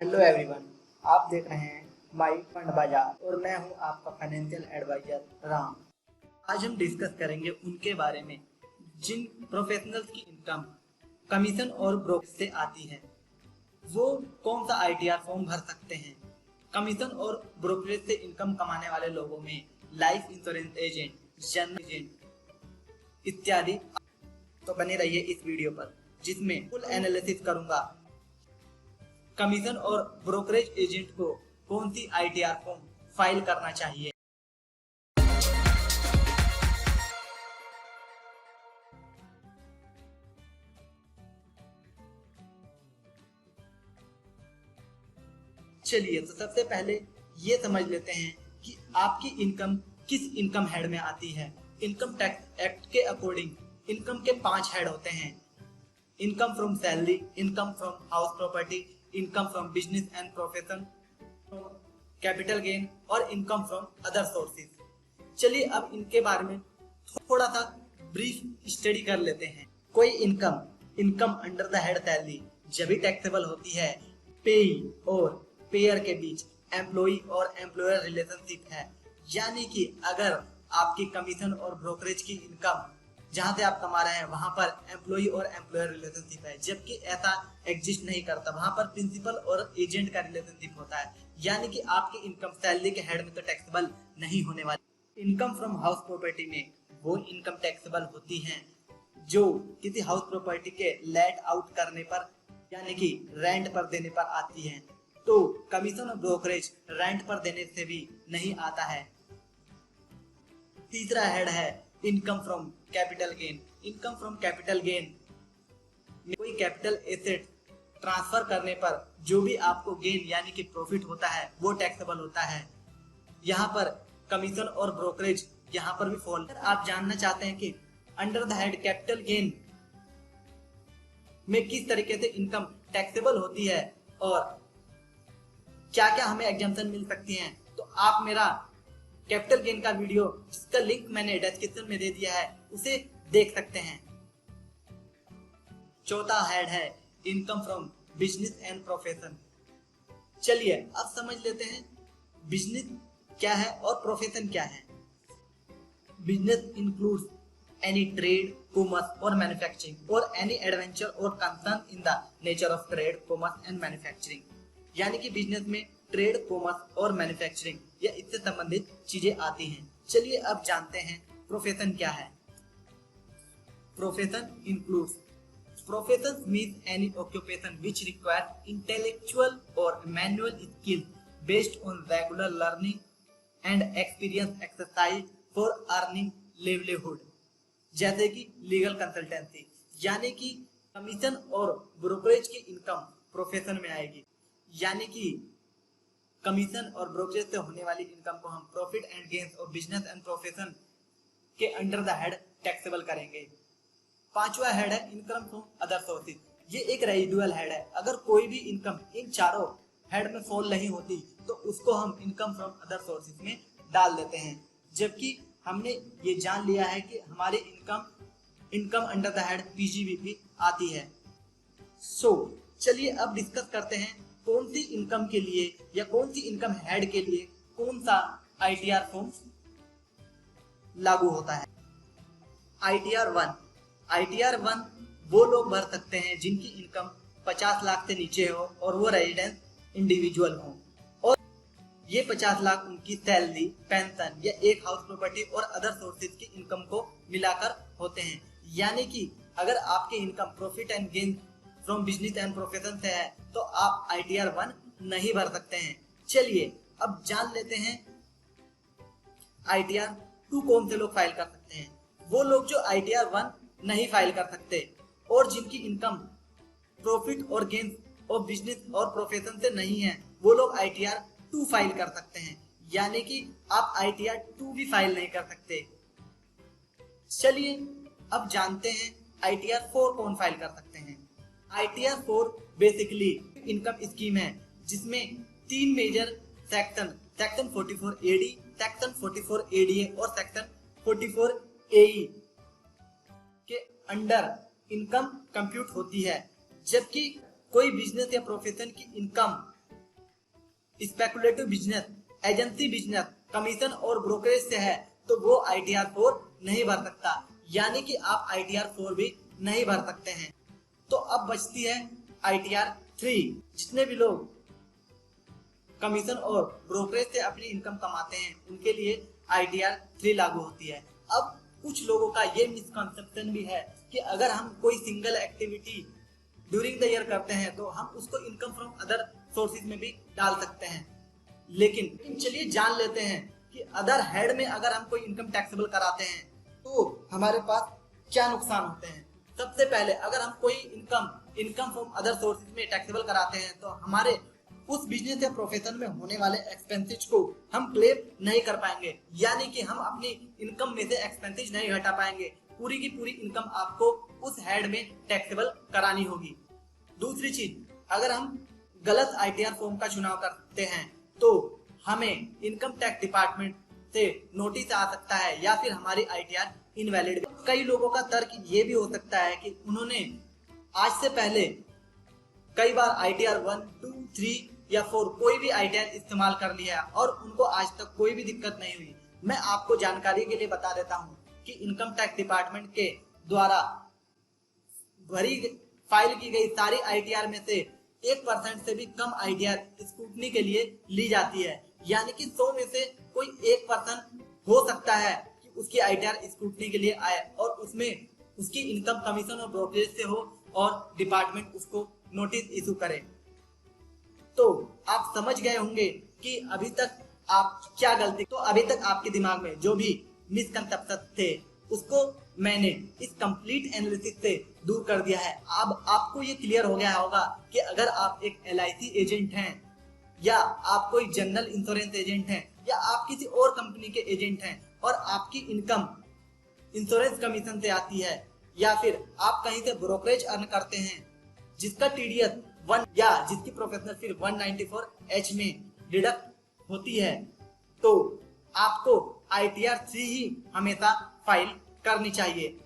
Hello everyone, आप देख रहे हैं माई फंड बाजार और मैं हूं आपका फाइनेंशियल एडवाइजर राम। आज हम डिस्कस करेंगे उनके बारे में जिन प्रोफेशनल्स की इनकम कमीशन और ब्रोकर से आती है। वो कौन सा आईटीआर फॉर्म भर सकते हैं। कमीशन और ब्रोकरेज से इनकम कमाने वाले लोगों में life insurance agent, general agent इत्यादि। तो बने रहिए इस वीडियो पर जिसमें फुल एनालिसिस करूंगा कमीशन और ब्रोकरेज एजेंट को कौन सी आईटीआर फॉर्म फाइल करना चाहिए। चलिए तो सबसे पहले ये समझ लेते हैं कि आपकी इनकम किस इनकम हेड में आती है। इनकम टैक्स एक्ट के अकॉर्डिंग इनकम के 5 हेड होते हैं। Income from salary, income from house property, income from business and profession, capital gain और इनकम फ्रॉम अदर सोर्सेज। चलिए अब इनके बारे में थोड़ा सा ब्रीफ स्टडी कर लेते हैं। कोई income under the head salary जब भी टैक्सेबल होती है पेई और पेयर के बीच एम्प्लॉई और एम्प्लॉयर रिलेशनशिप है। यानी कि अगर आपकी कमीशन और ब्रोकरेज की इनकम जहां से आप कमा रहे हैं वहां पर एम्प्लॉई और एम्प्लॉयर रिलेशनशिप है, जबकि ऐसा एग्जिस्ट नहीं करता, वहां पर प्रिंसिपल और एजेंट का रिलेशनशिप होता है। यानी कि आपकी इनकम सैलरी के हेड में तो टैक्सेबल नहीं होने वाली। इनकम फ्रॉम हाउस प्रॉपर्टी में वो इनकम टैक्सेबल होती है जो किसी हाउस प्रॉपर्टी के लेट आउट करने पर यानी कि रेंट पर देने पर आती है। तो कमीशन और ब्रोकरेज रेंट पर देने से भी नहीं आता है। तीसरा हेड है income from capital gain. Income from capital gain कोई कैपिटल एसेट ट्रांसफर करने पर जो भी आपको गेन यानी कि प्रॉफिट होता है वो टैक्सेबल होता है। यहाँ पर कमीशन और ब्रोकरेज यहाँ पर भी फॉल। आप जानना चाहते हैं कि under the head capital gain में किस तरीके से इनकम टैक्सेबल होती है और क्या क्या हमें एग्जाम्पशन मिल सकती हैं, तो आप मेरा कैपिटल गेन का वीडियो जिसका लिंक मैंने डिस्क्रिप्शन में दे दिया है उसे देख सकते हैं। चौथा हेड है income from business and profession. चलिए अब समझ लेते हैं बिजनेस क्या है और प्रोफेशन क्या है। Business includes any trade, commerce और मैन्युफैक्चरिंग और एनी एडवेंचर और concern in the nature of trade, commerce and manufacturing. यानी कि बिजनेस में ट्रेड, कॉमर्स और मैन्युफैक्चरिंग या इससे संबंधित चीजें आती हैं। चलिए अब जानते हैं प्रोफेशन क्या है। Profession includes Professions means any occupation which requires intellectual or manual skill based on regular learning and experience exercise for earning livelihood। जैसे कि लीगल कंसल्टेंसी, यानी कि कमीशन और ब्रोकरेज की इनकम प्रोफेशन में आएगी। यानी कि कमीशन और ब्रोकरेज से होने वाली इनकम को हम प्रॉफिट एंड गेन्स और बिजनेस एंड प्रोफेशन के अंडर द हेड टैक्सेबल करेंगे। पांचवा हेड है इनकम फ्रॉम अदर सोर्सेज। ये एक रेजिडुअल हेड है। अगर कोई भी इनकम इन चारों हेड में फॉल नहीं होती तो उसको हम इनकम फ्रॉम अदर सोर्सेज में डाल देते हैं। जबकि हमने ये जान लिया है कि हमारी income under the head PGBP आती है। चलिए अब डिस्कस करते हैं कौन सी इनकम के लिए या कौन सी इनकम हेड के लिए कौन सा आईटीआर फॉर्म लागू होता है। आईटीआर 1 वो लोग भर सकते हैं जिनकी इनकम 50 लाख से नीचे हो और वो रेजिडेंस इंडिविजुअल हो और ये 50 लाख उनकी सैलरी, पेंशन या एक हाउस प्रॉपर्टी और अदर सोर्सेज की इनकम को मिलाकर होते हैं। यानी कि अगर आपकी income profit and gain from business and profession से है तो आप आईटीआर 1 नहीं भर सकते हैं। चलिए अब जान लेते हैं आईटीआर 2 कौन से लोग फाइल कर सकते हैं। वो लोग जो आईटीआर 1 नहीं फाइल कर सकते और जिनकी इनकम प्रॉफिट और गेन और बिजनेस और प्रोफेशन से नहीं है, वो लोग आईटीआर 2 फाइल कर सकते हैं। यानी कि आप आईटीआर 2 भी फाइल नहीं कर सकते। चलिए अब जानते हैं आईटीआर 4 कौन फाइल कर सकते हैं। आईटीआर 4 बेसिकली इनकम स्कीम है जिसमें 3 major section 44 A D, section 44 A D A और सेक्शन 44 एई के अंडर इनकम कंप्यूट होती है। जबकि कोई बिजनेस या प्रोफेशन की income speculative business, agency business, commission और ब्रोकरेज से है तो वो ITR 4 नहीं भर सकता, यानी कि आप ITR 4 भी नहीं भर सकते हैं। तो अब बचती है ITR 3। जितने भी लोग कमीशन और ब्रोकरेज से अपनी इनकम कमाते हैं उनके लिए ITR 3 लागू होती है। अब कुछ लोगों का ये मिसकंसेप्शन भी है कि अगर हम कोई single activity during the year करते हैं तो हम उसको इनकम फ्रॉम अदर सोर्सेज में भी डाल सकते हैं। लेकिन चलिए जान लेते हैं कि अदर हेड में अगर हम कोई इनकम टैक्सेबल कराते हैं तो हमारे पास क्या नुकसान होते हैं। सबसे पहले अगर हम कोई इनकम फ्रॉम अदर सोर्सेज में टैक्सेबल कराते हैं तो हमारे उस बिजनेस या प्रोफेशन में होने वाले एक्सपेंसेस को हम क्लेम नहीं कर पाएंगे, यानी कि हम अपनी इनकम में से एक्सपेंसेस नहीं घटा पाएंगे। पूरी की पूरी इनकम आपको उस हेड में टैक्सेबल करानी होगी। दूसरी चीज, अगर हम गलत ITR फॉर्म का चुनाव करते हैं तो हमें इनकम टैक्स डिपार्टमेंट से नोटिस आ सकता है या फिर हमारी ITR इनवैलिड। कई लोगों का तर्क ये भी हो सकता है कि उन्होंने आज से पहले कई बार ITR 1, 2, 3 या 4 कोई भी ITR इस्तेमाल कर लिया और उनको आज तक कोई भी दिक्कत नहीं हुई। मैं आपको जानकारी के लिए बता देता हूँ कि इनकम टैक्स डिपार्टमेंट के द्वारा फाइल की गई सारी ITR में से 1% से भी कम ITR स्क्रूटनी के लिए ली जाती है, यानी कि 100 में से कोई 1% हो सकता है कि उसकी ITR स्क्रूटनी के लिए आए और उसमें उसकी इनकम कमीशन और ब्रोकरेज से हो और डिपार्टमेंट उसको नोटिस इशू करे। तो आप समझ गए होंगे कि अभी तक आप क्या गलती, तो अभी तक आपके दिमाग में जो भी मिसकंसेप्शन थे उसको मैंने इस कंप्लीट एनालिसिस से दूर कर दिया है। अब आपको ये क्लियर हो गया होगा कि अगर आप एक LIC एजेंट हैं या आप कोई जनरल इंश्योरेंस एजेंट हैं या आप किसी और कंपनी के एजेंट हैं और आपकी इनकम इंश्योरेंस कमीशन से आती है या फिर आप कहीं से ब्रोकरेज अर्न करते हैं जिसका TDS 1 या जिसकी प्रोफेशनल फीस 194H में डिडक्ट होती है, तो आपको ITR 3 ही हमेशा फाइल करनी चाहिए।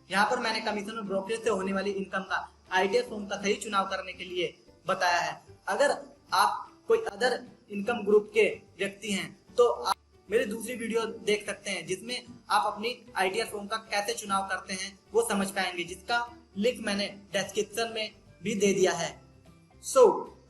यहाँ पर मैंने कमीशन और ब्रोकरेज से होने वाली इनकम का ITR फॉर्म का सही चुनाव करने के लिए बताया है। अगर आप कोई अदर इनकम ग्रुप के व्यक्ति हैं तो आप मेरी दूसरी वीडियो देख सकते हैं जिसमें आप अपनी ITR फॉर्म का कैसे चुनाव करते हैं वो समझ पाएंगे, जिसका लिंक मैंने डिस्क्रिप्शन में भी दे दिया है।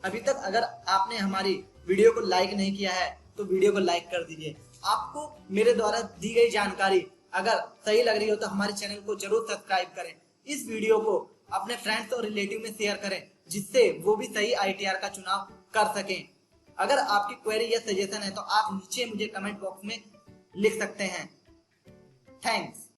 अभी तक अगर आपने हमारी वीडियो को लाइक नहीं किया है तो वीडियो को लाइक कर दीजिए। आपको मेरे द्वारा दी गई जानकारी अगर सही लग रही हो तो हमारे चैनल को जरूर सब्सक्राइब करें। इस वीडियो को अपने फ्रेंड्स और रिलेटिव में शेयर करें जिससे वो भी सही ITR का चुनाव कर सकें। अगर आपकी क्वेरी या सजेशन है तो आप नीचे मुझे कमेंट बॉक्स में लिख सकते हैं। थैंक्स।